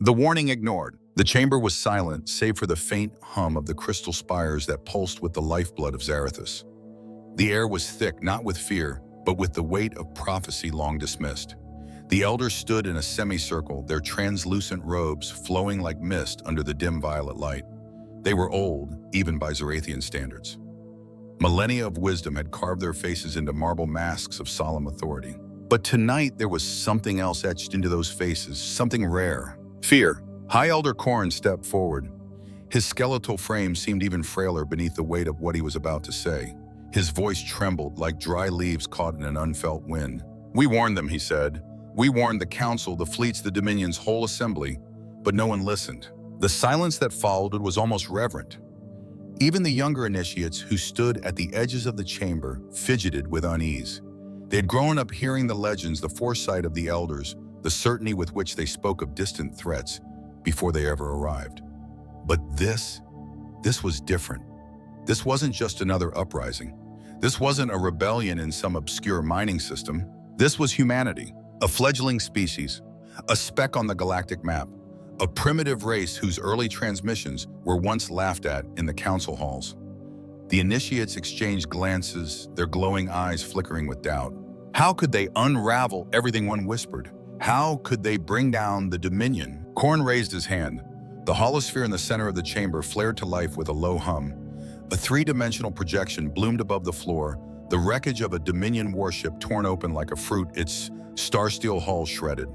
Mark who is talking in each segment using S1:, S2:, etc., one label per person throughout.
S1: The warning ignored. The chamber was silent, save for the faint hum of the crystal spires that pulsed with the lifeblood of Zarathus. The air was thick, not with fear, but with the weight of prophecy long dismissed. The elders stood in a semicircle, their translucent robes flowing like mist under the dim violet light. They were old, even by Zarathian standards. Millennia of wisdom had carved their faces into marble masks of solemn authority. But tonight there was something else etched into those faces, something rare. Fear. High Elder Korn stepped forward. His skeletal frame seemed even frailer beneath the weight of what he was about to say. His voice trembled like dry leaves caught in an unfelt wind. "We warned them," he said. "We warned the council, the fleets, the dominion's whole assembly, but no one listened." The silence that followed was almost reverent. Even the younger initiates who stood at the edges of the chamber fidgeted with unease. They had grown up hearing the legends, the foresight of the elders, the certainty with which they spoke of distant threats before they ever arrived. But this was different. This wasn't just another uprising. This wasn't a rebellion in some obscure mining system. This was humanity, a fledgling species, a speck on the galactic map, a primitive race whose early transmissions were once laughed at in the council halls. The initiates exchanged glances, their glowing eyes flickering with doubt. How could they unravel everything one whispered? How could they bring down the Dominion? Korn raised his hand. The holosphere in the center of the chamber flared to life with a low hum. A three-dimensional projection bloomed above the floor, the wreckage of a Dominion warship torn open like a fruit, its star-steel hull shredded.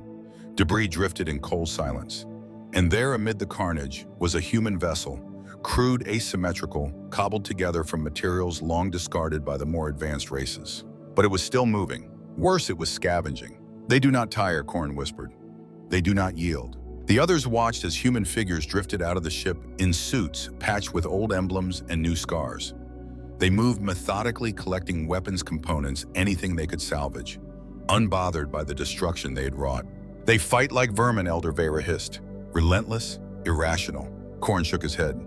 S1: Debris drifted in cold silence. And there, amid the carnage, was a human vessel, crude, asymmetrical, cobbled together from materials long discarded by the more advanced races. But it was still moving. Worse, it was scavenging. "They do not tire," Korn whispered. "They do not yield." The others watched as human figures drifted out of the ship in suits patched with old emblems and new scars. They moved methodically, collecting weapons components, anything they could salvage, unbothered by the destruction they had wrought. "They fight like vermin," Elder Vera hissed. "Relentless, irrational." Korn shook his head.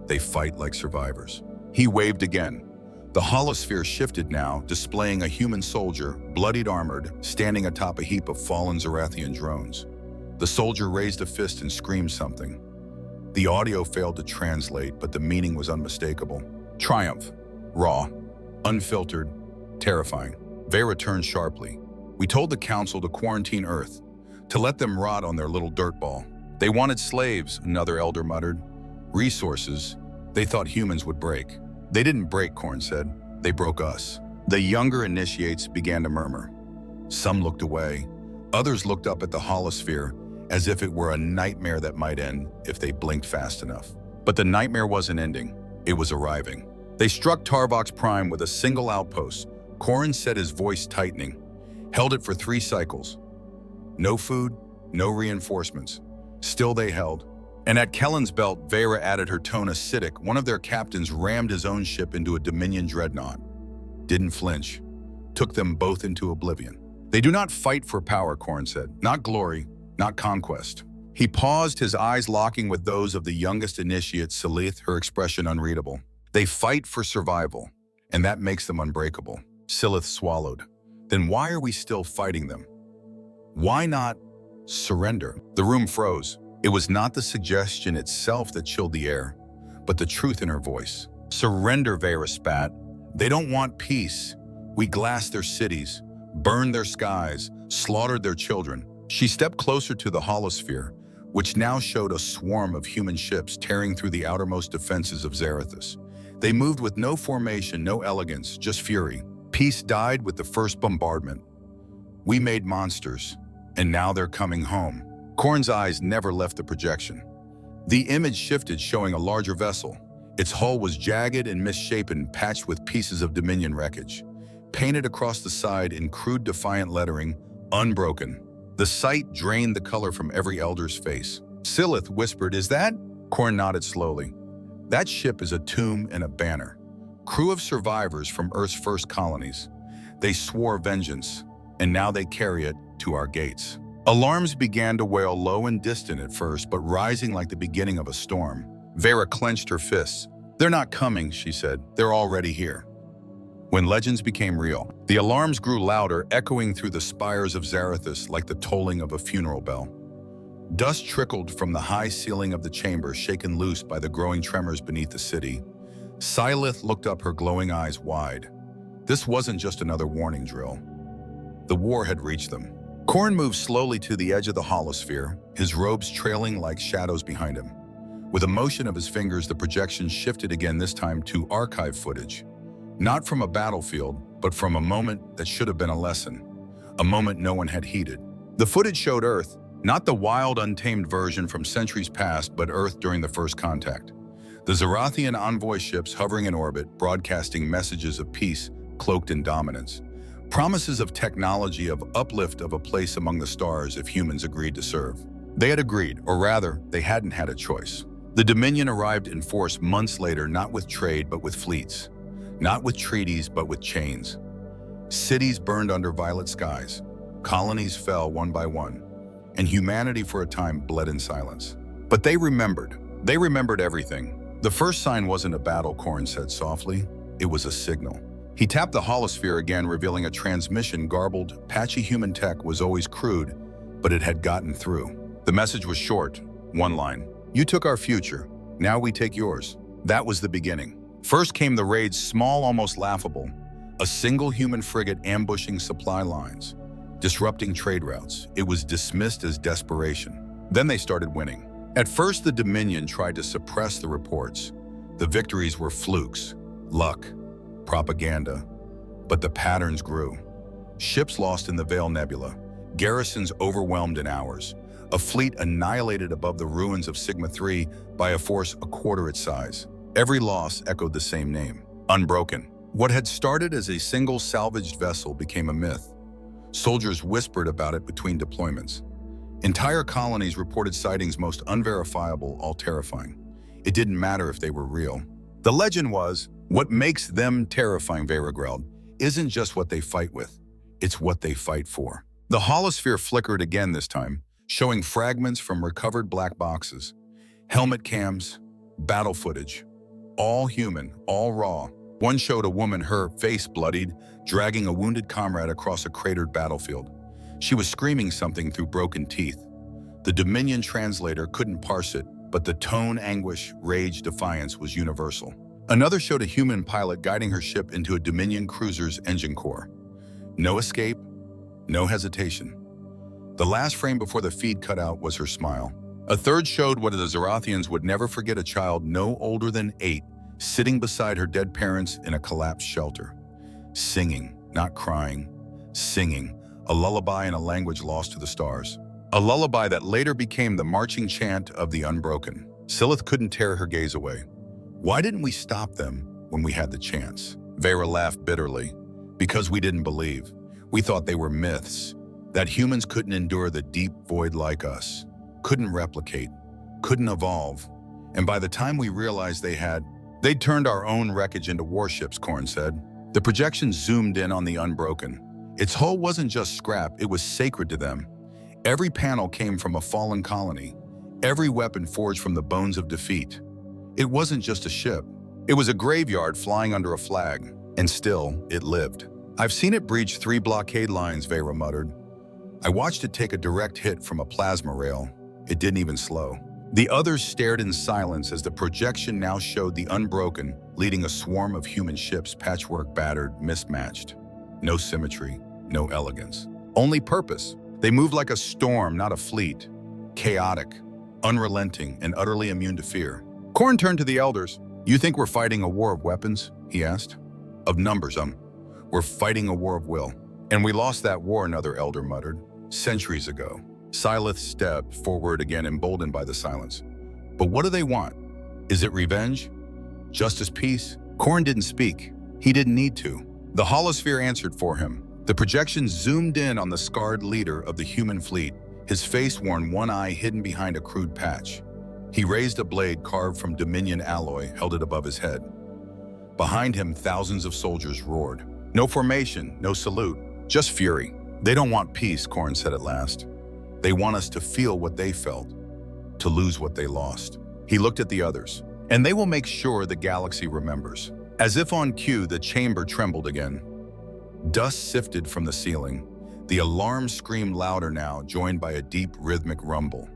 S1: "They fight like survivors." He waved again. The holosphere shifted now, displaying a human soldier, bloodied armored, standing atop a heap of fallen Zarathian drones. The soldier raised a fist and screamed something. The audio failed to translate, but the meaning was unmistakable. Triumph. Raw. Unfiltered. Terrifying. Vera turned sharply. "We told the council to quarantine Earth, to let them rot on their little dirt ball. They wanted slaves," another elder muttered. "Resources. They thought humans would break." "They didn't break," Korn said. "They broke us." The younger initiates began to murmur. Some looked away. Others looked up at the holosphere as if it were a nightmare that might end if they blinked fast enough. But the nightmare wasn't ending. It was arriving. They struck Tarvox Prime with a single outpost. Korn said, his voice tightening. Held it for 3 cycles. No food, no reinforcements. Still they held. And at Kellen's belt, Vera added her tone acidic. One of their captains rammed his own ship into a Dominion dreadnought. Didn't flinch. Took them both into oblivion. "They do not fight for power," Korn said. "Not glory, not conquest." He paused, his eyes locking with those of the youngest initiate, Silith, her expression unreadable. "They fight for survival, and that makes them unbreakable." Silith swallowed. "Then why are we still fighting them? Why not surrender?" The room froze. It was not the suggestion itself that chilled the air, but the truth in her voice. "Surrender," Vera spat. "They don't want peace. We glassed their cities, burned their skies, slaughtered their children." She stepped closer to the holosphere, which now showed a swarm of human ships tearing through the outermost defenses of Zarathus. They moved with no formation, no elegance, just fury. Peace died with the first bombardment. "We made monsters, and now they're coming home." Korn's eyes never left the projection. The image shifted, showing a larger vessel. Its hull was jagged and misshapen, patched with pieces of Dominion wreckage. Painted across the side in crude, defiant lettering, "Unbroken." The sight drained the color from every elder's face. Silith whispered, "Is that?" Korn nodded slowly. "That ship is a tomb and a banner. Crew of survivors from Earth's first colonies. They swore vengeance, and now they carry it to our gates." Alarms began to wail, low and distant at first, but rising like the beginning of a storm. Vera clenched her fists. "They're not coming," she said. "They're already here." When legends became real, the alarms grew louder, echoing through the spires of Zarathus like the tolling of a funeral bell. Dust trickled from the high ceiling of the chamber, shaken loose by the growing tremors beneath the city. Sylith looked up, her glowing eyes wide. This wasn't just another warning drill. The war had reached them. Khorne moved slowly to the edge of the holosphere, his robes trailing like shadows behind him. With a motion of his fingers, the projection shifted again, this time to archive footage. Not from a battlefield, but from a moment that should have been a lesson. A moment no one had heeded. The footage showed Earth, not the wild, untamed version from centuries past, but Earth during the first contact. The Zarathian envoy ships hovering in orbit, broadcasting messages of peace cloaked in dominance. Promises of technology, of uplift, of a place among the stars if humans agreed to serve. They had agreed, or rather, they hadn't had a choice. The Dominion arrived in force months later, not with trade, but with fleets. Not with treaties, but with chains. Cities burned under violet skies. Colonies fell one by one. And humanity for a time bled in silence. But they remembered. They remembered everything. The first sign wasn't a battle, Khorne said softly. It was a signal. He tapped the holosphere again, revealing a transmission. Garbled, patchy human tech was always crude, but it had gotten through. The message was short, one line. You took our future, now we take yours. That was the beginning. First came the raids, small, almost laughable. A single human frigate ambushing supply lines, disrupting trade routes. It was dismissed as desperation. Then they started winning. At first, the Dominion tried to suppress the reports. The victories were flukes, luck, propaganda. But the patterns grew. Ships lost in the Veil Nebula, garrisons overwhelmed in hours, a fleet annihilated above the ruins of Sigma 3 by a force a quarter its size. Every loss echoed the same name, Unbroken. What had started as a single salvaged vessel became a myth. Soldiers whispered about it between deployments. Entire colonies reported sightings, most unverifiable, all terrifying. It didn't matter if they were real. The legend was, what makes them terrifying, Vera growled, isn't just what they fight with, it's what they fight for. The holosphere flickered again this time, showing fragments from recovered black boxes, helmet cams, battle footage. All human, all raw. One showed a woman, her face bloodied, dragging a wounded comrade across a cratered battlefield. She was screaming something through broken teeth. The Dominion translator couldn't parse it, but the tone, anguish, rage, defiance was universal. Another showed a human pilot guiding her ship into a Dominion cruiser's engine core. No escape, no hesitation. The last frame before the feed cut out was her smile. A third showed what the Zarathians would never forget, a child no older than 8, sitting beside her dead parents in a collapsed shelter. Singing, not crying, singing, a lullaby in a language lost to the stars. A lullaby that later became the marching chant of the Unbroken. Sylith couldn't tear her gaze away. Why didn't we stop them when we had the chance? Vera laughed bitterly. Because we didn't believe. We thought they were myths, that humans couldn't endure the deep void like us, couldn't replicate, couldn't evolve. And by the time we realized they'd turned our own wreckage into warships, Khorne said. The projection zoomed in on the Unbroken. Its hull wasn't just scrap, it was sacred to them. Every panel came from a fallen colony, every weapon forged from the bones of defeat. It wasn't just a ship. It was a graveyard flying under a flag, and still, it lived. I've seen it breach 3 blockade lines, Vera muttered. I watched it take a direct hit from a plasma rail. It didn't even slow. The others stared in silence as the projection now showed the Unbroken leading a swarm of human ships, patchwork, battered, mismatched. No symmetry, no elegance. Only purpose. They moved like a storm, not a fleet. Chaotic, unrelenting, and utterly immune to fear. Khorne turned to the elders. You think we're fighting a war of weapons? He asked. Of numbers, We're fighting a war of will. And we lost that war, another elder muttered. Centuries ago. Sylith stepped forward again, emboldened by the silence. But what do they want? Is it revenge? Justice, peace? Khorne didn't speak. He didn't need to. The holosphere answered for him. The projection zoomed in on the scarred leader of the human fleet, his face worn, one eye hidden behind a crude patch. He raised a blade carved from Dominion alloy, held it above his head. Behind him, thousands of soldiers roared. No formation, no salute, just fury. They don't want peace, Khorne said at last. They want us to feel what they felt, to lose what they lost. He looked at the others. And they will make sure the galaxy remembers. As if on cue, the chamber trembled again. Dust sifted from the ceiling. The alarm screamed louder now, joined by a deep rhythmic rumble.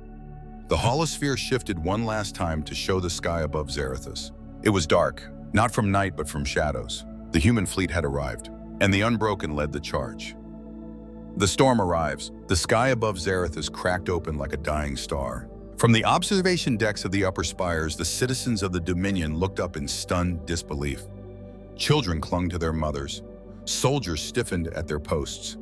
S1: The holosphere shifted one last time to show the sky above Zarathus. It was dark, not from night but from shadows. The human fleet had arrived, and the Unbroken led the charge. The storm arrives. The sky above Zarathus cracked open like a dying star. From the observation decks of the upper spires, the citizens of the Dominion looked up in stunned disbelief. Children clung to their mothers. Soldiers stiffened at their posts.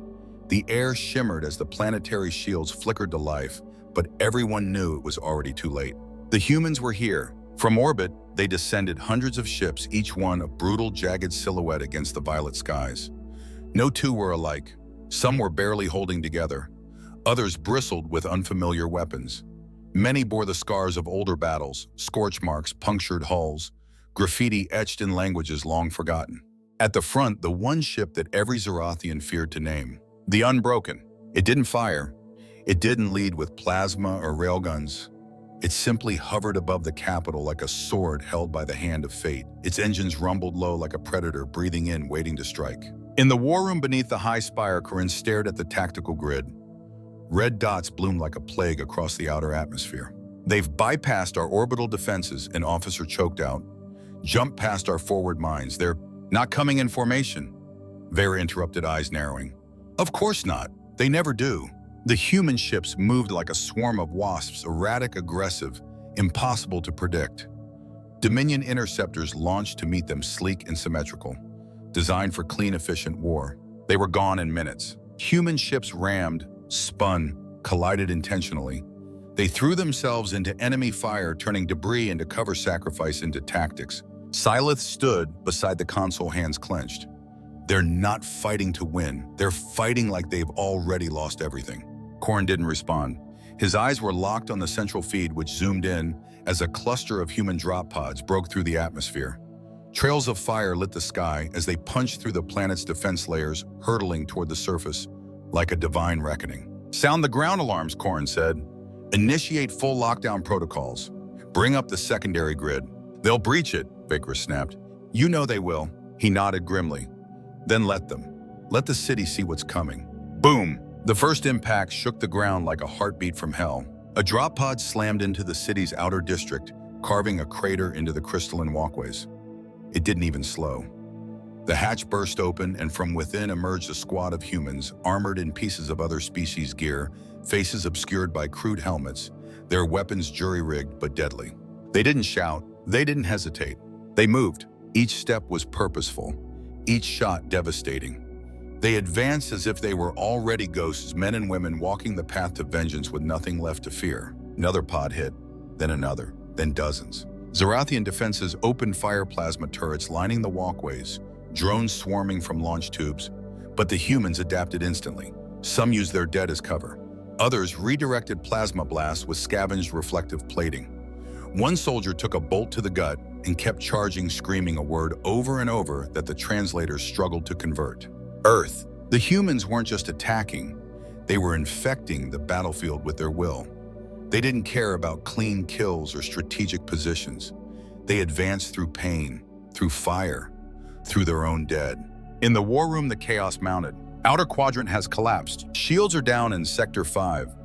S1: The air shimmered as the planetary shields flickered to life, but everyone knew it was already too late. The humans were here. From orbit, they descended hundreds of ships, each one a brutal, jagged silhouette against the violet skies. No two were alike. Some were barely holding together. Others bristled with unfamiliar weapons. Many bore the scars of older battles, scorch marks, punctured hulls, graffiti etched in languages long forgotten. At the front, the one ship that every Zarathian feared to name, the Unbroken. It didn't fire. It didn't lead with plasma or railguns. It simply hovered above the capital like a sword held by the hand of fate. Its engines rumbled low like a predator breathing in, waiting to strike. In the war room beneath the high spire, Corinne stared at the tactical grid. Red dots bloomed like a plague across the outer atmosphere. They've bypassed our orbital defenses, an officer choked out. Jumped past our forward mines. They're not coming in formation. Vera interrupted, eyes narrowing. Of course not. They never do. The human ships moved like a swarm of wasps, erratic, aggressive, impossible to predict. Dominion interceptors launched to meet them, sleek and symmetrical, designed for clean, efficient war. They were gone in minutes. Human ships rammed, spun, collided intentionally. They threw themselves into enemy fire, turning debris into cover, sacrifice into tactics. Sylith stood beside the console, hands clenched. They're not fighting to win. They're fighting like they've already lost everything. Korn didn't respond. His eyes were locked on the central feed, which zoomed in as a cluster of human drop pods broke through the atmosphere. Trails of fire lit the sky as they punched through the planet's defense layers, hurtling toward the surface like a divine reckoning. Sound the ground alarms, Korn said. Initiate full lockdown protocols. Bring up the secondary grid. They'll breach it, Baker snapped. You know they will. He nodded grimly. Then let them. Let the city see what's coming. Boom! The first impact shook the ground like a heartbeat from hell. A drop pod slammed into the city's outer district, carving a crater into the crystalline walkways. It didn't even slow. The hatch burst open, and from within emerged a squad of humans, armored in pieces of other species' gear, faces obscured by crude helmets, their weapons jury-rigged but deadly. They didn't shout. They didn't hesitate. They moved. Each step was purposeful, each shot devastating. They advanced as if they were already ghosts, men and women walking the path to vengeance with nothing left to fear. Another pod hit, then another, then dozens. Zarathian defenses opened fire plasma turrets lining the walkways, drones swarming from launch tubes, but the humans adapted instantly. Some used their dead as cover. Others redirected plasma blasts with scavenged reflective plating. One soldier took a bolt to the gut and kept charging, screaming a word over and over that the translators struggled to convert. Earth. The humans weren't just attacking, they were infecting the battlefield with their will. They didn't care about clean kills or strategic positions. They advanced through pain, through fire, through their own dead. In the war room, the chaos mounted. Outer quadrant has collapsed. Shields are down in Sector 5.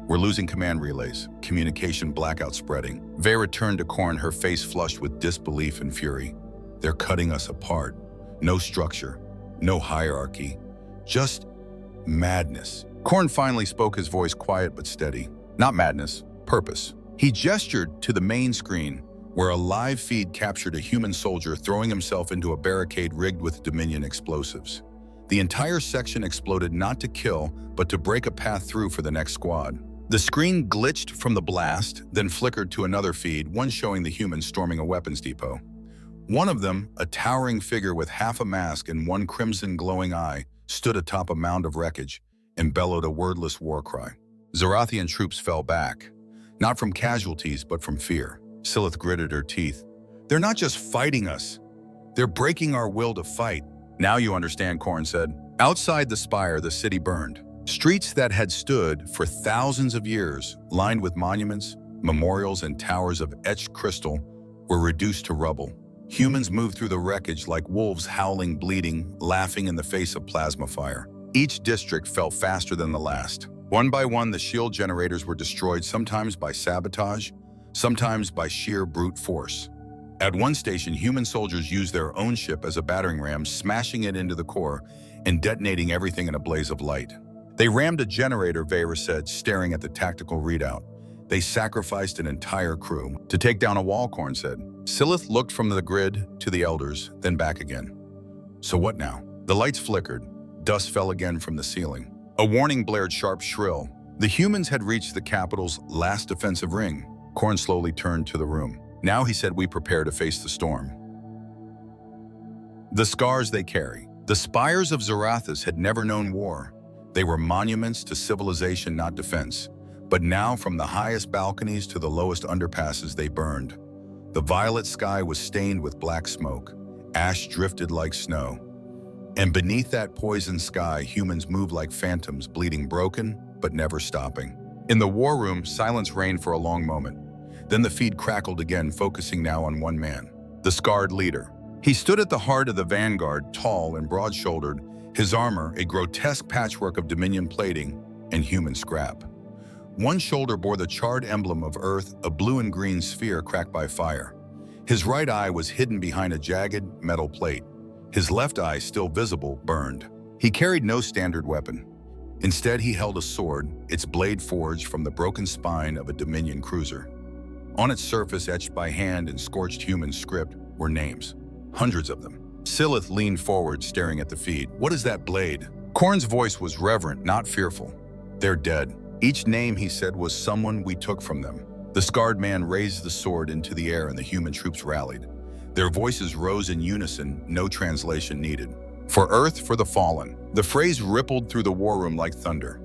S1: We're losing command relays. Communication blackout spreading. Vera turned to Korn, her face flushed with disbelief and fury. They're cutting us apart. No structure, no hierarchy, just madness. Korn finally spoke, his voice quiet but steady. Not madness, purpose. He gestured to the main screen, where a live feed captured a human soldier throwing himself into a barricade rigged with Dominion explosives. The entire section exploded not to kill, but to break a path through for the next squad. The screen glitched from the blast, then flickered to another feed, one showing the humans storming a weapons depot. One of them, a towering figure with half a mask and one crimson glowing eye, stood atop a mound of wreckage and bellowed a wordless war cry. Zarathian troops fell back, not from casualties, but from fear. Sylith gritted her teeth. They're not just fighting us. They're breaking our will to fight. Now you understand, Korn said. Outside the spire, the city burned. Streets that had stood for thousands of years, lined with monuments, memorials, and towers of etched crystal, were reduced to rubble. Humans moved through the wreckage like wolves, howling, bleeding, laughing in the face of plasma fire. Each district fell faster than the last. One by one, the shield generators were destroyed, sometimes by sabotage, sometimes by sheer brute force. At one station, human soldiers used their own ship as a battering ram, smashing it into the core and detonating everything in a blaze of light. They rammed a generator, VIII said, staring at the tactical readout. They sacrificed an entire crew to take down a wall, Korn said. Silith looked from the grid to the elders, then back again. So what now? The lights flickered. Dust fell again from the ceiling. A warning blared sharp, shrill. The humans had reached the capital's last defensive ring. Korn slowly turned to the room. Now, he said, we prepare to face the storm. The scars they carry. The spires of Zarathus had never known war. They were monuments to civilization, not defense. But now, from the highest balconies to the lowest underpasses, they burned. The violet sky was stained with black smoke. Ash drifted like snow. And beneath that poisoned sky, humans moved like phantoms, bleeding, broken, but never stopping. In the war room, silence reigned for a long moment. Then the feed crackled again, focusing now on one man, the scarred leader. He stood at the heart of the vanguard, tall and broad-shouldered, his armor a grotesque patchwork of Dominion plating and human scrap. One shoulder bore the charred emblem of Earth, a blue and green sphere cracked by fire. His right eye was hidden behind a jagged metal plate. His left eye, still visible, burned. He carried no standard weapon. Instead, he held a sword, its blade forged from the broken spine of a Dominion cruiser. On its surface, etched by hand in scorched human script, were names. Hundreds of them. Silith leaned forward, staring at the feed. What is that blade? Korn's voice was reverent, not fearful. They're dead. Each name, he said, was someone we took from them. The scarred man raised the sword into the air and the human troops rallied. Their voices rose in unison, no translation needed. For Earth, for the fallen. The phrase rippled through the war room like thunder.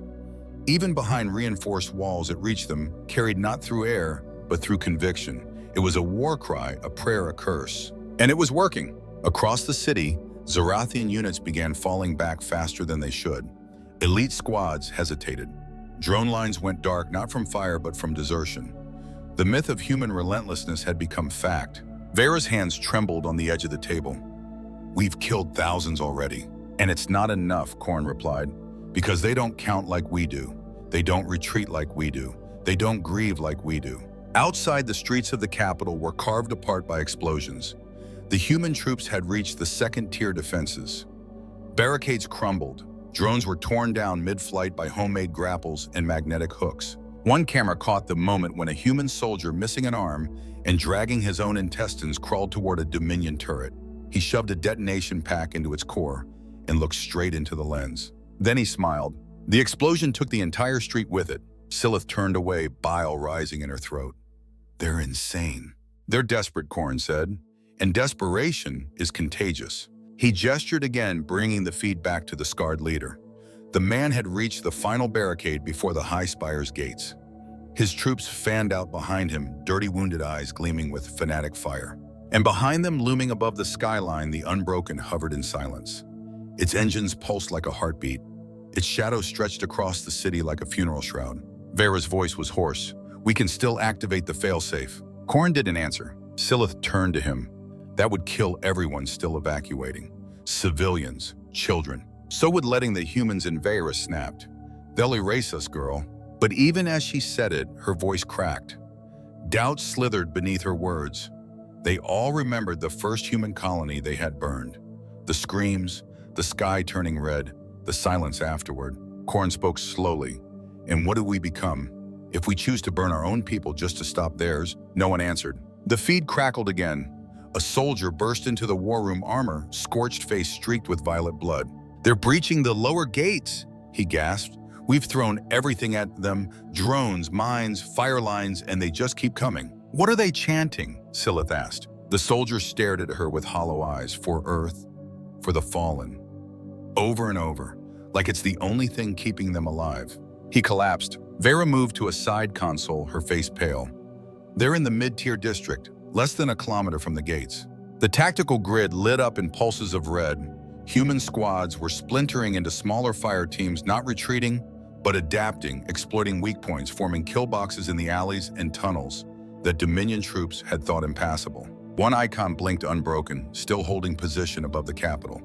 S1: Even behind reinforced walls, it reached them, carried not through air, but through conviction. It was a war cry, a prayer, a curse. And it was working. Across the city, Zarathian units began falling back faster than they should. Elite squads hesitated. Drone lines went dark, not from fire, but from desertion. The myth of human relentlessness had become fact. Vera's hands trembled on the edge of the table. We've killed thousands already. And it's not enough, Korn replied, because they don't count like we do. They don't retreat like we do. They don't grieve like we do. Outside, the streets of the capital were carved apart by explosions. The human troops had reached the second-tier defenses. Barricades crumbled. Drones were torn down mid-flight by homemade grapples and magnetic hooks. One camera caught the moment when a human soldier, missing an arm and dragging his own intestines, crawled toward a Dominion turret. He shoved a detonation pack into its core and looked straight into the lens. Then he smiled. The explosion took the entire street with it. Silith turned away, bile rising in her throat. They're insane. They're desperate, Korn said. And desperation is contagious. He gestured again, bringing the feed back to the scarred leader. The man had reached the final barricade before the high spire's gates. His troops fanned out behind him, dirty wounded eyes gleaming with fanatic fire. And behind them, looming above the skyline, the Unbroken hovered in silence. Its engines pulsed like a heartbeat. Its shadow stretched across the city like a funeral shroud. Vera's voice was hoarse. We can still activate the failsafe. Korn didn't answer. Silith turned to him. That would kill everyone still evacuating. Civilians, children. So would letting the humans in Vera snapped. They'll erase us, girl. But even as she said it, her voice cracked. Doubt slithered beneath her words. They all remembered the first human colony they had burned. The screams, the sky turning red, the silence afterward. Korn spoke slowly. And what do we become? If we choose to burn our own people just to stop theirs? No one answered. The feed crackled again. A soldier burst into the war room, armor, scorched face streaked with violet blood. They're breaching the lower gates, he gasped. We've thrown everything at them, drones, mines, fire lines, and they just keep coming. What are they chanting? Silith asked. The soldier stared at her with hollow eyes. For Earth, for the fallen. Over and over, like it's the only thing keeping them alive. He collapsed. Vera moved to a side console, her face pale. They're in the mid-tier district, less than a kilometer from the gates. The tactical grid lit up in pulses of red. Human squads were splintering into smaller fire teams, not retreating, but adapting, exploiting weak points, forming kill boxes in the alleys and tunnels that Dominion troops had thought impassable. One icon blinked, Unbroken, still holding position above the capital.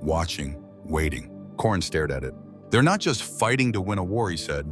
S1: Watching, waiting. Korn stared at it. They're not just fighting to win a war, he said.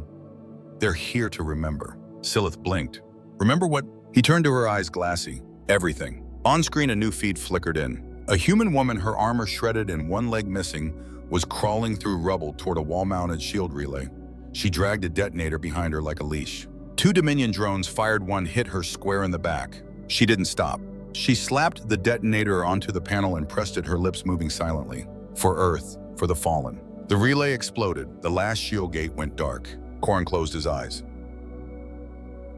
S1: They're here to remember. Silith blinked. Remember what? He turned to her eyes glassy. Everything. On screen, a new feed flickered in. A human woman, her armor shredded and one leg missing, was crawling through rubble toward a wall-mounted shield relay. She dragged a detonator behind her like a leash. 2 Dominion drones fired, one hit her square in the back. She didn't stop. She slapped the detonator onto the panel and pressed it, her lips moving silently. For Earth, for the fallen. The relay exploded. The last shield gate went dark. Korn closed his eyes.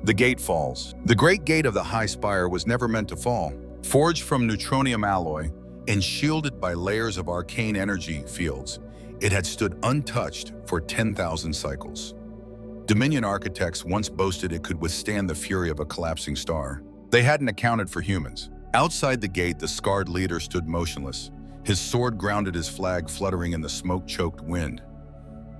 S1: The gate falls. The great gate of the high spire was never meant to fall. Forged from neutronium alloy and shielded by layers of arcane energy fields, it had stood untouched for 10,000 cycles. Dominion architects once boasted it could withstand the fury of a collapsing star. They hadn't accounted for humans. Outside the gate, the scarred leader stood motionless. His sword grounded, his flag fluttering in the smoke-choked wind.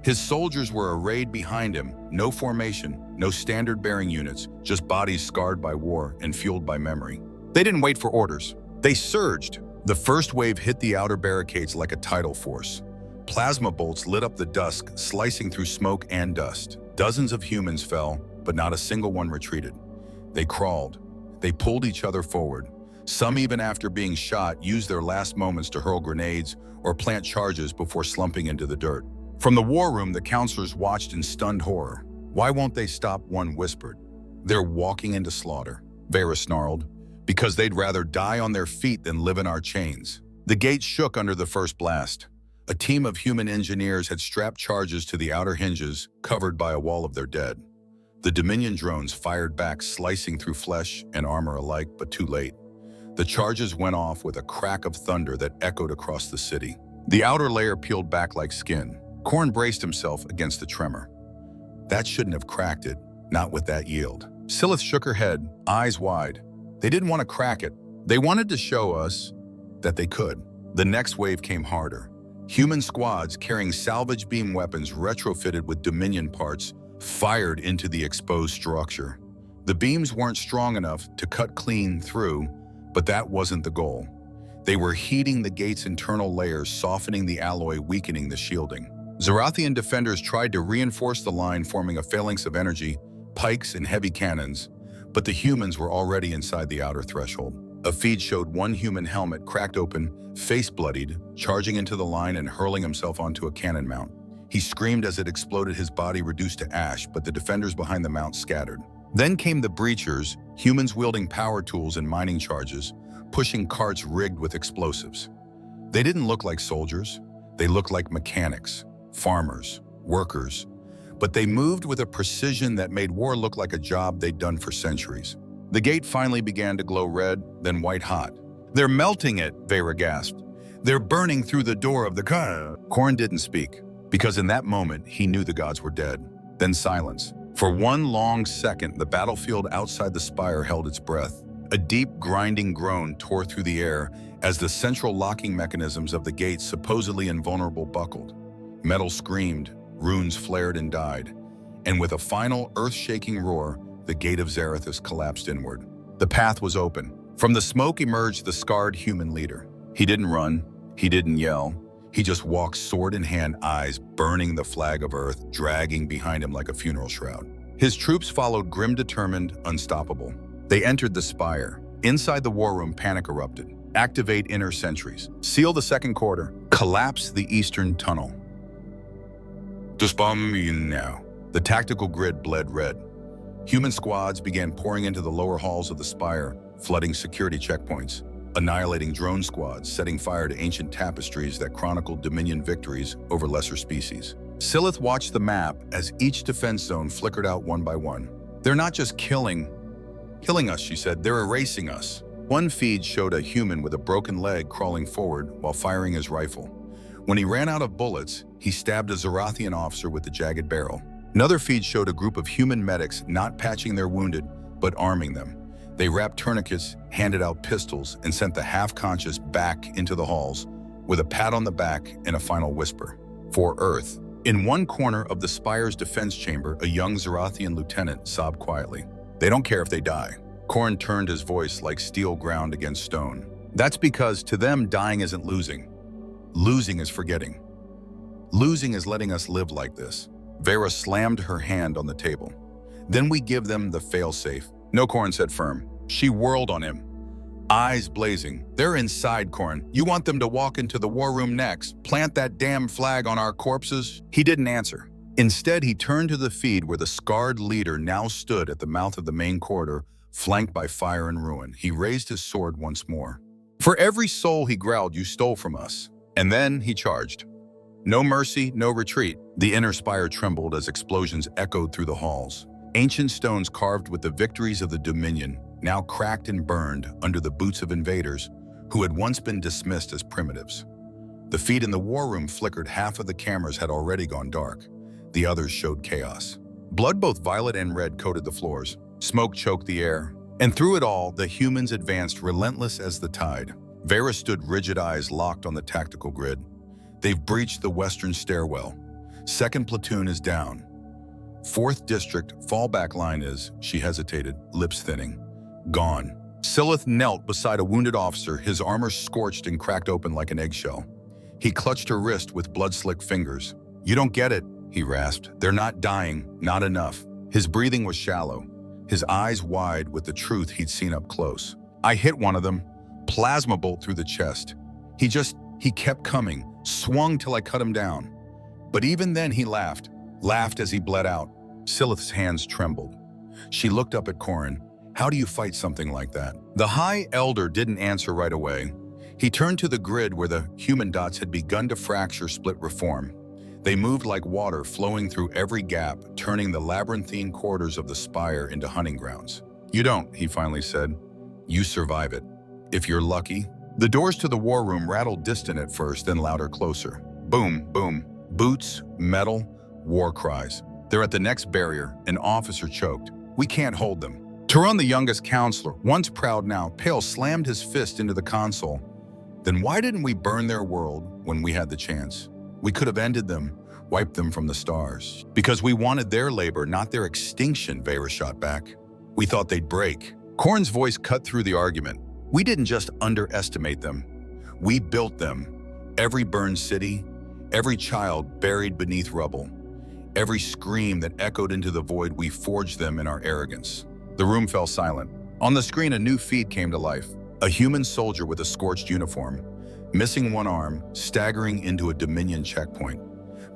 S1: His soldiers were arrayed behind him, no formation, no standard-bearing units, just bodies scarred by war and fueled by memory. They didn't wait for orders. They surged. The first wave hit the outer barricades like a tidal force. Plasma bolts lit up the dusk, slicing through smoke and dust. Dozens of humans fell, but not a single one retreated. They crawled. They pulled each other forward. Some, even after being shot, used their last moments to hurl grenades or plant charges before slumping into the dirt. From the war room, the counselors watched in stunned horror. Why won't they stop? One whispered. They're walking into slaughter, Vera snarled, because they'd rather die on their feet than live in our chains. The gate shook under the first blast. A team of human engineers had strapped charges to the outer hinges, covered by a wall of their dead. The Dominion drones fired back, slicing through flesh and armor alike, but too late. The charges went off with a crack of thunder that echoed across the city. The outer layer peeled back like skin. Korn braced himself against the tremor. That shouldn't have cracked it, not with that yield. Silith shook her head, eyes wide. They didn't want to crack it. They wanted to show us that they could. The next wave came harder. Human squads carrying salvage beam weapons retrofitted with Dominion parts fired into the exposed structure. The beams weren't strong enough to cut clean through, but that wasn't the goal. They were heating the gate's internal layers, softening the alloy, weakening the shielding. Zarathian defenders tried to reinforce the line, forming a phalanx of energy, pikes, and heavy cannons, but the humans were already inside the outer threshold. A feed showed one human helmet cracked open, face bloodied, charging into the line and hurling himself onto a cannon mount. He screamed as it exploded, his body reduced to ash, but the defenders behind the mount scattered. Then came the breachers, humans wielding power tools and mining charges, pushing carts rigged with explosives. They didn't look like soldiers. They looked like mechanics, farmers, workers, but they moved with a precision that made war look like a job they'd done for centuries. The gate finally began to glow red, then white hot. "They're melting it," Vera gasped. "They're burning through the door of the car." Korn didn't speak, because in that moment, he knew the gods were dead. Then silence. For one long second, the battlefield outside the spire held its breath. A deep, grinding groan tore through the air as the central locking mechanisms of the gate, supposedly invulnerable, buckled. Metal screamed, runes flared and died, and with a final earth-shaking roar, the gate of Zarathus collapsed inward. The path was open. From the smoke emerged the scarred human leader. He didn't run, he didn't yell. He just walked, sword in hand, eyes burning the flag of Earth, dragging behind him like a funeral shroud. His troops followed, grim, determined, unstoppable. They entered the spire. Inside the war room, panic erupted. Activate inner sentries. Seal the second quarter. Collapse the eastern tunnel. Dispel me now. The tactical grid bled red. Human squads began pouring into the lower halls of the spire, flooding security checkpoints, annihilating drone squads, setting fire to ancient tapestries that chronicled Dominion victories over lesser species. Silith watched the map as each defense zone flickered out one by one. "They're not just killing us," she said. "They're erasing us." One feed showed a human with a broken leg crawling forward while firing his rifle. When he ran out of bullets, he stabbed a Zarathian officer with the jagged barrel. Another feed showed a group of human medics not patching their wounded, but arming them. They wrapped tourniquets, handed out pistols, and sent the half-conscious back into the halls with a pat on the back and a final whisper. For Earth. In one corner of the spire's defense chamber, a young Zarathian lieutenant sobbed quietly. "They don't care if they die." Korn turned, his voice like steel ground against stone. "That's because to them, dying isn't losing. Losing is forgetting. Losing is letting us live like this." Vera slammed her hand on the table. Then we give them the failsafe. No, Corrin said firm. She whirled on him, eyes blazing. They're inside, Corrin. You want them to walk into the war room next, plant that damn flag on our corpses? He didn't answer. Instead, he turned to the feed where the scarred leader now stood at the mouth of the main corridor, flanked by fire and ruin. He raised his sword once more. For every soul, he growled, you stole from us. And then he charged. No mercy, no retreat. The inner spire trembled as explosions echoed through the halls. Ancient stones carved with the victories of the Dominion, now cracked and burned under the boots of invaders who had once been dismissed as primitives. The feed in the war room flickered. Half of the cameras had already gone dark. The others showed chaos. Blood, both violet and red, coated the floors. Smoke choked the air. And through it all, the humans advanced, relentless as the tide. Vera stood, rigid eyes locked on the tactical grid. They've breached the western stairwell. 2nd platoon is down. 4th district fallback line is, she hesitated, lips thinning, gone. Silith knelt beside a wounded officer, his armor scorched and cracked open like an eggshell. He clutched her wrist with blood-slicked fingers. You don't get it, he rasped. They're not dying, not enough. His breathing was shallow, his eyes wide with the truth he'd seen up close. I hit one of them, plasma bolt through the chest. He kept coming, swung till I cut him down. But even then he laughed as he bled out. Silith's hands trembled. She looked up at Corrin. How do you fight something like that? The High Elder didn't answer right away. He turned to the grid where the human dots had begun to fracture, split, reform. They moved like water, flowing through every gap, turning the labyrinthine corridors of the spire into hunting grounds. You don't, he finally said. You survive it. If you're lucky. The doors to the war room rattled, distant at first, then louder, closer. Boom, boom. Boots, metal, war cries. They're at the next barrier. An officer choked. We can't hold them. Turan, the youngest counselor, once proud, now pale, slammed his fist into the console. Then why didn't we burn their world when we had the chance? We could have ended them, wiped them from the stars. Because we wanted their labor, not their extinction, Vera shot back. We thought they'd break. Corrin's voice cut through the argument. We didn't just underestimate them. We built them. Every burned city, every child buried beneath rubble, every scream that echoed into the void, we forged them in our arrogance. The room fell silent. On the screen, a new feed came to life. A human soldier with a scorched uniform, missing one arm, staggering into a Dominion checkpoint.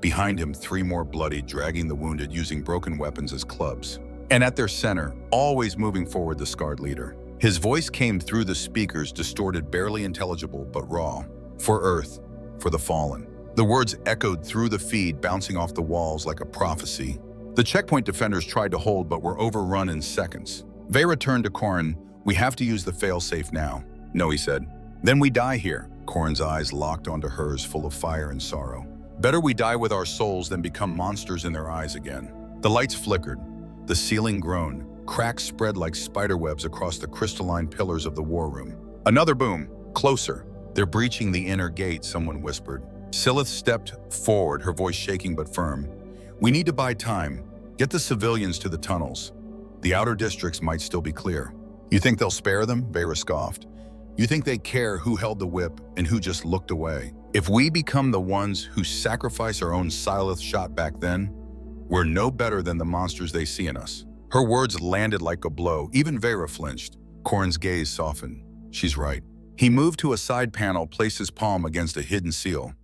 S1: Behind him, 3 more bloodied, dragging the wounded, using broken weapons as clubs. And at their center, always moving forward, the scarred leader. His voice came through the speakers, distorted, barely intelligible, but raw. For Earth, for the fallen. The words echoed through the feed, bouncing off the walls like a prophecy. The checkpoint defenders tried to hold, but were overrun in seconds. Vera turned to Corrin. We have to use the failsafe now. No, he said. Then we die here. Corrin's eyes locked onto hers, full of fire and sorrow. Better we die with our souls than become monsters in their eyes again. The lights flickered. The ceiling groaned. Cracks spread like spiderwebs across the crystalline pillars of the war room. Another boom. Closer. They're breaching the inner gate, someone whispered. Silith stepped forward, her voice shaking but firm. We need to buy time. Get the civilians to the tunnels. The outer districts might still be clear. You think they'll spare them? Vera scoffed. You think they care who held the whip and who just looked away? If we become the ones who sacrifice our own Silith shot back then, we're no better than the monsters they see in us. Her words landed like a blow. Even Vera flinched. Corrin's gaze softened. She's right. He moved to a side panel, placed his palm against a hidden seal.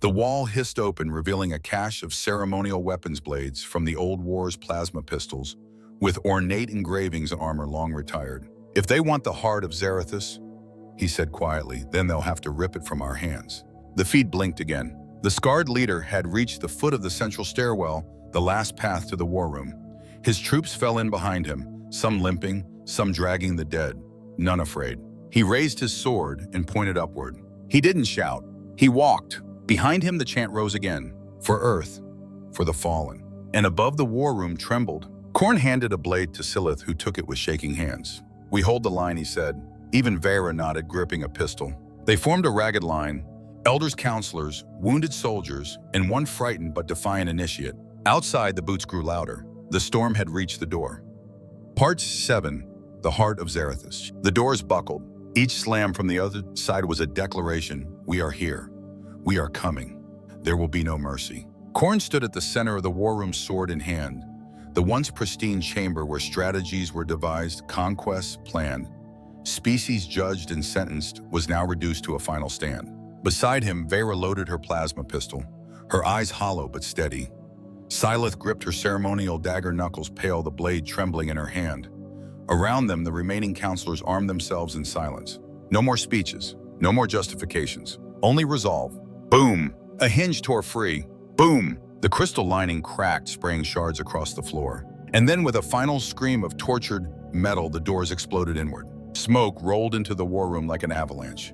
S1: The wall hissed open, revealing a cache of ceremonial weapons blades from the old war's plasma pistols, with ornate engravings and armor long retired. If they want the heart of Zarathus, he said quietly, then they'll have to rip it from our hands. The feed blinked again. The scarred leader had reached the foot of the central stairwell, the last path to the war room. His troops fell in behind him, some limping, some dragging the dead, none afraid. He raised his sword and pointed upward. He didn't shout. He walked. Behind him, the chant rose again. For Earth, for the fallen. And above the war room trembled. Corrin handed a blade to Silith, who took it with shaking hands. We hold the line, he said. Even Vera nodded, gripping a pistol. They formed a ragged line, elders, counselors, wounded soldiers, and one frightened but defiant initiate. Outside, the boots grew louder. The storm had reached the door. Part 7, the heart of Zarathus. The doors buckled. Each slam from the other side was a declaration. We are here. We are coming. There will be no mercy. Korn stood at the center of the war room, sword in hand, the once pristine chamber where strategies were devised, conquests planned. Species judged and sentenced was now reduced to a final stand. Beside him, Vera loaded her plasma pistol, her eyes hollow but steady. Syleth gripped her ceremonial dagger, knuckles pale, the blade trembling in her hand. Around them, the remaining counselors armed themselves in silence. No more speeches, no more justifications, only resolve. Boom! A hinge tore free. Boom! The crystal lining cracked, spraying shards across the floor. And then with a final scream of tortured metal, the doors exploded inward. Smoke rolled into the war room like an avalanche.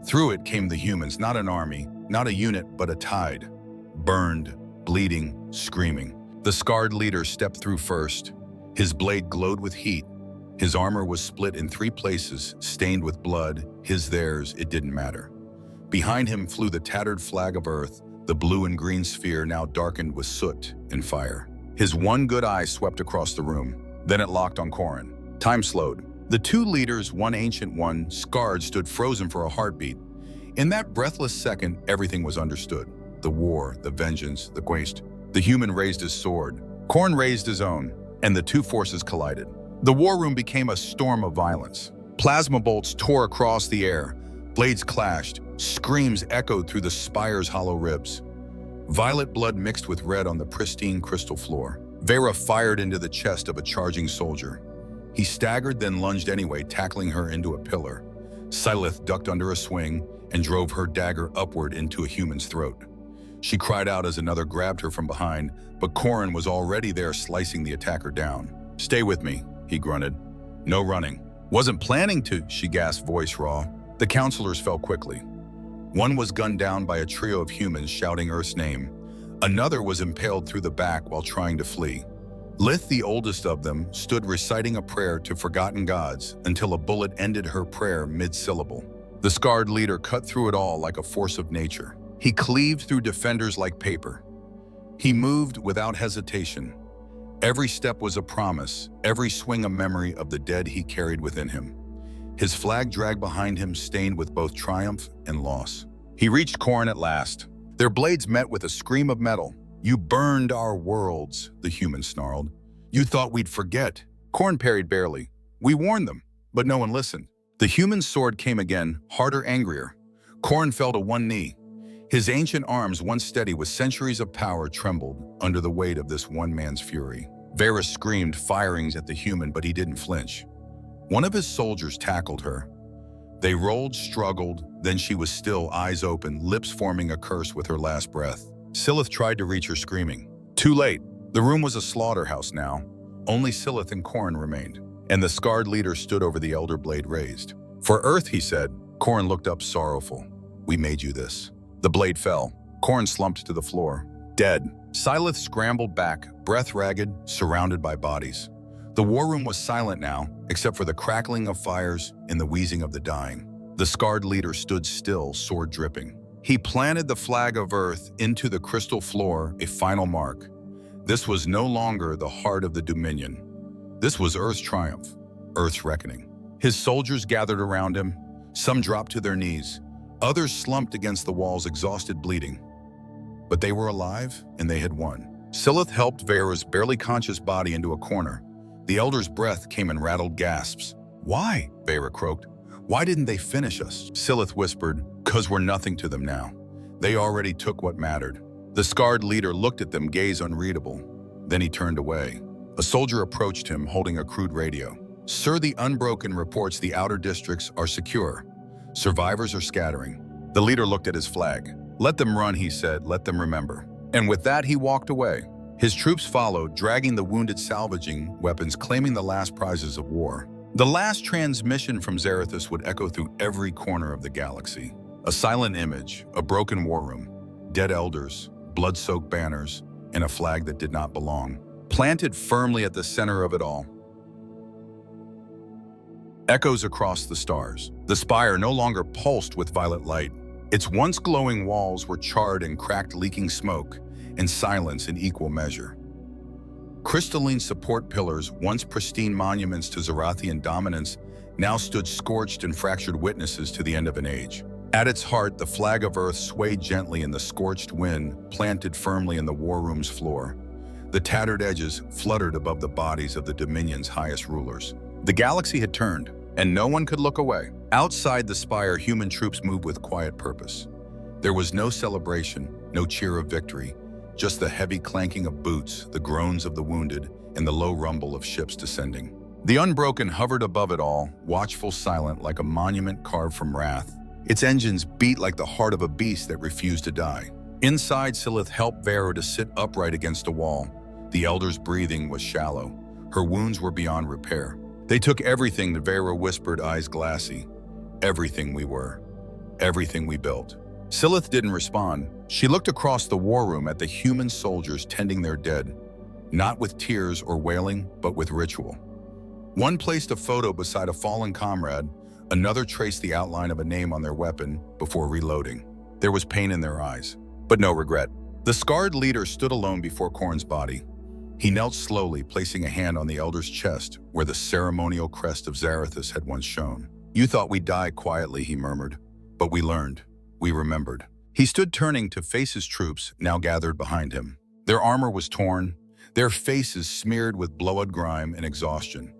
S1: Through it came the humans, not an army, not a unit, but a tide. Burned, bleeding, screaming. The scarred leader stepped through first. His blade glowed with heat. His armor was split in 3 places, stained with blood. His, theirs, it didn't matter. Behind him flew the tattered flag of Earth, the blue and green sphere now darkened with soot and fire. His one good eye swept across the room. Then it locked on Corrin. Time slowed. The 2 leaders, one ancient, one scarred, stood frozen for a heartbeat. In that breathless second, everything was understood. The war, the vengeance, the quest. The human raised his sword. Corrin raised his own, and the 2 forces collided. The war room became a storm of violence. Plasma bolts tore across the air. Blades clashed. Screams echoed through the spire's hollow ribs. Violet blood mixed with red on the pristine crystal floor. Vera fired into the chest of a charging soldier. He staggered, then lunged anyway, tackling her into a pillar. Syleth ducked under a swing and drove her dagger upward into a human's throat. She cried out as another grabbed her from behind, but Corrin was already there, slicing the attacker down. "Stay with me," he grunted. "No running." "Wasn't planning to," she gasped, voice raw. The counselors fell quickly. One was gunned down by a trio of humans shouting Earth's name. Another was impaled through the back while trying to flee. Lith, the oldest of them, stood reciting a prayer to forgotten gods until a bullet ended her prayer mid-syllable. The scarred leader cut through it all like a force of nature. He cleaved through defenders like paper. He moved without hesitation. Every step was a promise, every swing a memory of the dead he carried within him. His flag dragged behind him, stained with both triumph and loss. He reached Corrin at last. Their blades met with a scream of metal. "You burned our worlds," the human snarled. "You thought we'd forget." Corrin parried barely. "We warned them, but no one listened." The human's sword came again, harder, angrier. Corrin fell to one knee. His ancient arms, once steady with centuries of power, trembled under the weight of this one man's fury. Vera screamed, firing at the human, but he didn't flinch. One of his soldiers tackled her. They rolled, struggled, then she was still, eyes open, lips forming a curse with her last breath. Syleth tried to reach her, screaming. Too late. The room was a slaughterhouse now. Only Syleth and Corrin remained, and the scarred leader stood over the elder blade raised. "For Earth," he said. Corrin looked up, sorrowful. "We made you this." The blade fell. Corrin slumped to the floor, dead. Syleth scrambled back, breath ragged, surrounded by bodies. The war room was silent now, except for the crackling of fires and the wheezing of the dying. The scarred leader stood still, sword dripping. He planted the flag of Earth into the crystal floor, a final mark. This was no longer the heart of the Dominion. This was Earth's triumph, Earth's reckoning. His soldiers gathered around him. Some dropped to their knees. Others slumped against the walls, exhausted, bleeding. But they were alive, and they had won. Syleth helped Vera's barely conscious body into a corner. The elder's breath came in rattled gasps. "Why?" Vera croaked. "Why didn't they finish us?" Syleth whispered, "'Cause we're nothing to them now. They already took what mattered." The scarred leader looked at them, gaze unreadable. Then he turned away. A soldier approached him, holding a crude radio. "Sir, the Unbroken reports the outer districts are secure. Survivors are scattering." The leader looked at his flag. "Let them run," he said. "Let them remember." And with that, he walked away. His troops followed, dragging the wounded, salvaging weapons, claiming the last prizes of war. The last transmission from Zarathus would echo through every corner of the galaxy. A silent image, a broken war room, dead elders, blood-soaked banners, and a flag that did not belong, planted firmly at the center of it all. Echoes across the stars. The spire no longer pulsed with violet light. Its once glowing walls were charred and cracked, leaking smoke, and silence in equal measure. Crystalline support pillars, once pristine monuments to Zarathian dominance, now stood scorched and fractured, witnesses to the end of an age. At its heart, the flag of Earth swayed gently in the scorched wind, planted firmly in the war room's floor. The tattered edges fluttered above the bodies of the Dominion's highest rulers. The galaxy had turned, and no one could look away. Outside the spire, human troops moved with quiet purpose. There was no celebration, no cheer of victory, just the heavy clanking of boots, the groans of the wounded, and the low rumble of ships descending. The Unbroken hovered above it all, watchful, silent, like a monument carved from wrath. Its engines beat like the heart of a beast that refused to die. Inside, Silith helped Vera to sit upright against a wall. The Elder's breathing was shallow. Her wounds were beyond repair. They took everything, the Vera whispered, eyes glassy. Everything we were. Everything we built. Silith didn't respond. She looked across the war room at the human soldiers tending their dead, not with tears or wailing, but with ritual. One placed a photo beside a fallen comrade, another traced the outline of a name on their weapon before reloading. There was pain in their eyes, but no regret. The scarred leader stood alone before Khorne's body. He knelt slowly, placing a hand on the Elder's chest where the ceremonial crest of Zarathus had once shone. "You thought we'd die quietly," he murmured, "but we learned. We remembered." He stood turning to face his troops, now gathered behind him. Their armor was torn, their faces smeared with blood, grime, and exhaustion.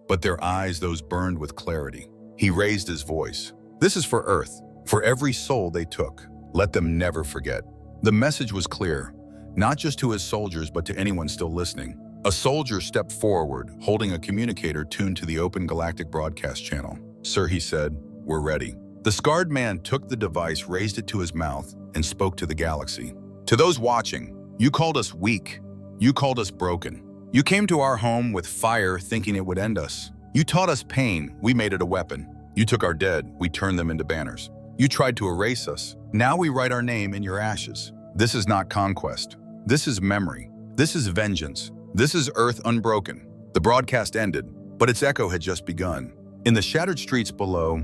S1: But their eyes, those burned with clarity. He raised his voice. "This is for Earth, for every soul they took. Let them never forget." The message was clear, not just to his soldiers, but to anyone still listening. A soldier stepped forward, holding a communicator tuned to the open galactic broadcast channel. "Sir," he said, "we're ready." The scarred man took the device, raised it to his mouth, and spoke to the galaxy. "To those watching, you called us weak. You called us broken. You came to our home with fire, thinking it would end us. You taught us pain. We made it a weapon. You took our dead. We turned them into banners. You tried to erase us. Now we write our name in your ashes. This is not conquest. This is memory. This is vengeance. This is Earth unbroken." The broadcast ended, but its echo had just begun. In the shattered streets below,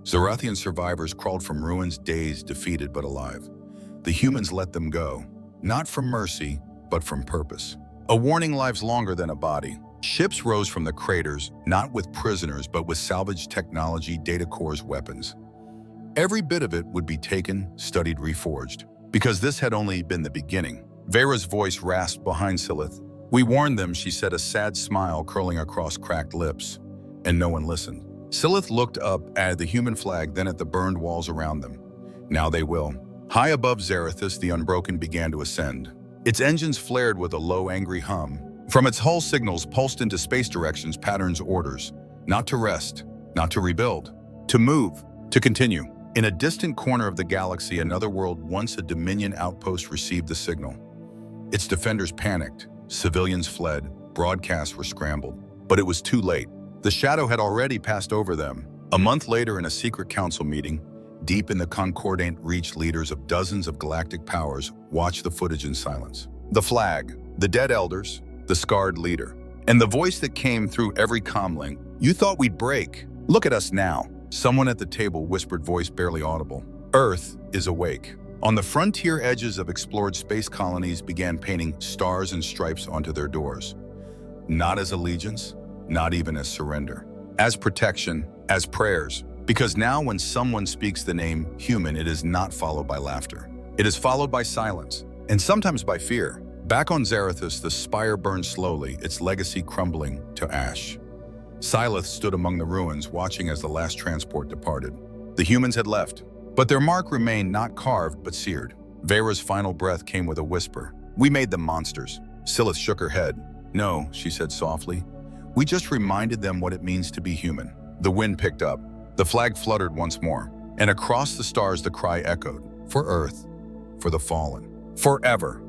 S1: Zarathian survivors crawled from ruins, dazed, defeated, but alive. The humans let them go, not from mercy, but from purpose. A warning: lives longer than a body. Ships rose from the craters, not with prisoners, but with salvaged technology, data cores, weapons. Every bit of it would be taken, studied, reforged. Because this had only been the beginning. Vera's voice rasped behind Silith. "We warned them," she said, a sad smile curling across cracked lips. And no one listened. Silith looked up at the human flag, then at the burned walls around them. Now they will. High above Zarathus, the Unbroken began to ascend. Its engines flared with a low, angry hum. From its hull, signals pulsed into space directions, patterns, orders. Not to rest, not to rebuild. To move, to continue. In a distant corner of the galaxy, another world, once a Dominion outpost, received the signal. Its defenders panicked. Civilians fled. Broadcasts were scrambled. But it was too late. The shadow had already passed over them. A month later, in a secret council meeting, deep in the Concordant reach, leaders of dozens of galactic powers watched the footage in silence. The flag, the dead elders, the scarred leader, and the voice that came through every comlink. "You thought we'd break. Look at us now." Someone at the table whispered, voice barely audible. "Earth is awake." On the frontier edges of explored space, colonies began painting stars and stripes onto their doors. Not as allegiance, not even as surrender. As protection, as prayers. Because now when someone speaks the name human, it is not followed by laughter. It is followed by silence, and sometimes by fear. Back on Zarathus, the spire burned slowly, its legacy crumbling to ash. Silith stood among the ruins, watching as the last transport departed. The humans had left, but their mark remained, not carved, but seared. Vera's final breath came with a whisper. "We made them monsters." Silith shook her head. "No," she said softly. "We just reminded them what it means to be human." The wind picked up. The flag fluttered once more, and across the stars the cry echoed. For Earth, for the fallen, forever.